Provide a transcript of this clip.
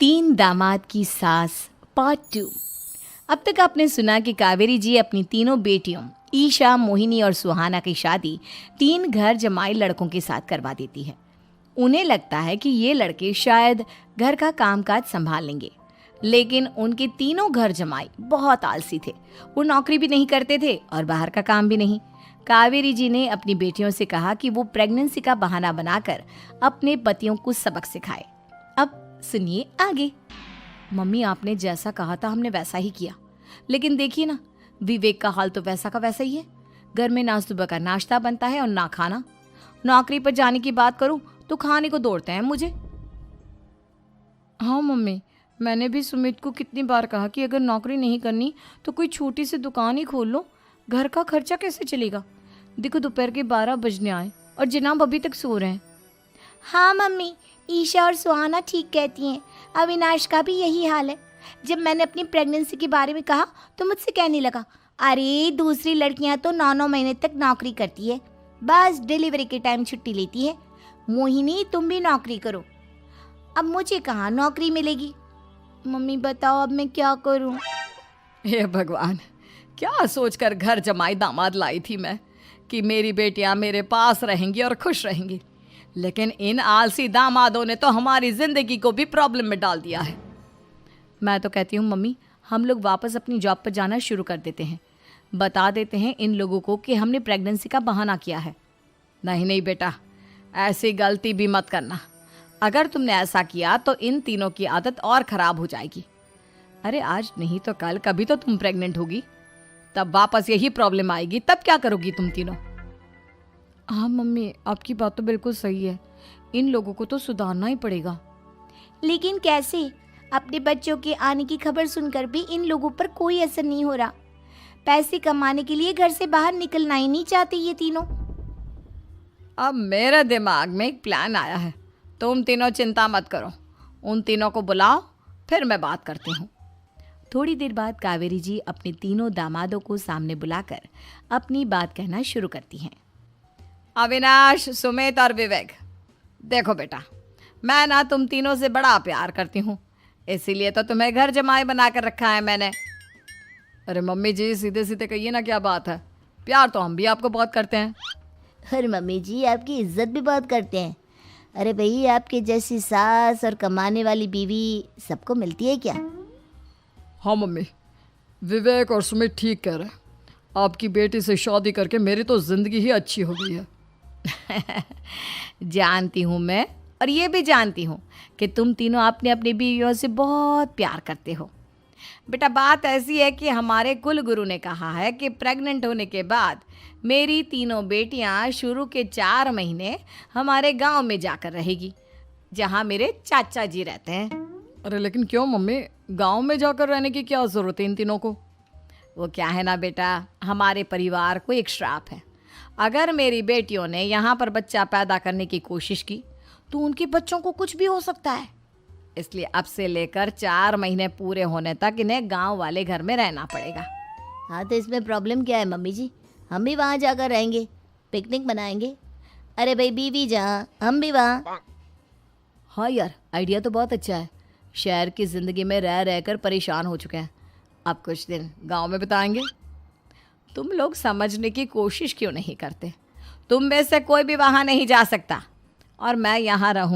तीन दामाद की सास पार्ट 2। अब तक आपने सुना कि कावेरी जी अपनी तीनों बेटियों ईशा, मोहिनी और सुहाना की शादी 3 घर जमाई लड़कों के साथ करवा देती है। उन्हें लगता है कि ये लड़के शायद घर का कामकाज संभाल लेंगे, लेकिन उनके तीनों घर जमाई बहुत आलसी थे। वो नौकरी भी नहीं करते थे और बाहर का काम भी नहीं। कावेरी जी ने अपनी बेटियों से कहा कि वो प्रेगनेंसी का बहाना बनाकर अपने पतियों को सबक सिखाए। अब सुनिए आगे। मम्मी, आपने जैसा कहा था हमने वैसा ही किया, लेकिन देखिए ना, विवेक का हाल तो वैसा का वैसा ही है। घर में ना सुबह का नाश्ता बनता है और ना खाना। नौकरी पर जाने की बात करूं तो खाने को दौड़ते हैं मुझे। हाँ मम्मी, मैंने भी सुमित को कितनी बार कहा कि अगर नौकरी नहीं करनी तो कोई छोटी सी दुकान ही खोल लो। घर का खर्चा कैसे चलेगा? देखो दोपहर के 12 बजने आए और जनाब अभी तक सो रहे हैं। हाँ मम्मी, ईशा और सुहाना ठीक कहती हैं। अविनाश का भी यही हाल है। जब मैंने अपनी प्रेगनेंसी के बारे में कहा तो मुझसे कहने लगा, अरे दूसरी लड़कियां तो 9-9 महीने तक नौकरी करती है, बस डिलीवरी के टाइम छुट्टी लेती है। मोहिनी, तुम भी नौकरी करो। अब मुझे कहाँ नौकरी मिलेगी? मम्मी बताओ अब मैं क्या करूँ? हे भगवान, क्या सोचकर घर जमाई दामाद लाई थी मैं कि मेरी बेटियां मेरे पास रहेंगी और खुश रहेंगी, लेकिन इन आलसी दामादों ने तो हमारी जिंदगी को भी प्रॉब्लम में डाल दिया है। मैं तो कहती हूँ मम्मी, हम लोग वापस अपनी जॉब पर जाना शुरू कर देते हैं। बता देते हैं इन लोगों को कि हमने प्रेगनेंसी का बहाना किया है। नहीं नहीं बेटा, ऐसी गलती भी मत करना। अगर तुमने ऐसा किया तो इन तीनों की आदत और ख़राब हो जाएगी। अरे आज नहीं तो कल कभी तो तुम प्रेग्नेंट होगी, तब वापस यही प्रॉब्लम आएगी। तब क्या करोगी तुम तीनों? हाँ मम्मी, आपकी बात तो बिल्कुल सही है। इन लोगों को तो सुधारना ही पड़ेगा। लेकिन कैसे? अपने बच्चों के आने की खबर सुनकर भी इन लोगों पर कोई असर नहीं हो रहा। पैसे कमाने के लिए घर से बाहर निकलना ही नहीं चाहते ये तीनों। अब मेरे दिमाग में एक प्लान आया है। तुम तीनों चिंता मत करो, उन तीनों को बुलाओ, फिर मैं बात करती हूँ। थोड़ी देर बाद कावेरी जी अपने तीनों दामादों को सामने बुलाकर अपनी बात कहना शुरू करती हैं। अविनाश, सुमित और विवेक, देखो बेटा, मैं ना तुम तीनों से बड़ा प्यार करती हूँ, इसीलिए तो तुम्हें घर जमाई बना कर रखा है मैंने। अरे मम्मी जी, सीधे सीधे कहिए ना, क्या बात है? प्यार तो हम भी आपको बहुत करते हैं। अरे मम्मी जी, आपकी इज्जत भी बहुत करते हैं। अरे भाई, आपके जैसी सास और कमाने वाली बीवी सबको मिलती है क्या? हाँ मम्मी, विवेक और सुमित ठीक कह रहे हैं। आपकी बेटी से शादी करके मेरी तो ज़िंदगी ही अच्छी हो गई है। जानती हूँ मैं, और ये भी जानती हूँ कि तुम तीनों अपने अपनी बीवियों से बहुत प्यार करते हो। बेटा, बात ऐसी है कि हमारे कुल गुरु ने कहा है कि प्रेग्नेंट होने के बाद मेरी तीनों बेटियां शुरू के 4 महीने हमारे गांव में जाकर रहेगी, जहां मेरे चाचा जी रहते हैं। अरे लेकिन क्यों मम्मी, गांव में जाकर रहने की क्या ज़रूरत है इन तीनों को? वो क्या है ना बेटा, हमारे परिवार को एक श्राप है। अगर मेरी बेटियों ने यहाँ पर बच्चा पैदा करने की कोशिश की तो उनके बच्चों को कुछ भी हो सकता है। इसलिए अब से लेकर 4 महीने पूरे होने तक इन्हें गांव वाले घर में रहना पड़ेगा। हाँ तो इसमें प्रॉब्लम क्या है मम्मी जी? हम भी वहाँ जाकर रहेंगे, पिकनिक मनाएंगे। अरे भाई बीवी जहाँ, हम भी वहाँ। हाँ यार, आइडिया तो बहुत अच्छा है। शहर की ज़िंदगी में रह रहकर परेशान हो चुके हैं, अब कुछ दिन गांव में बिताएंगे। तुम लोग समझने की कोशिश क्यों नहीं करते? तुम में से कोई भी वहाँ नहीं जा सकता और मैं यहाँ रहूँ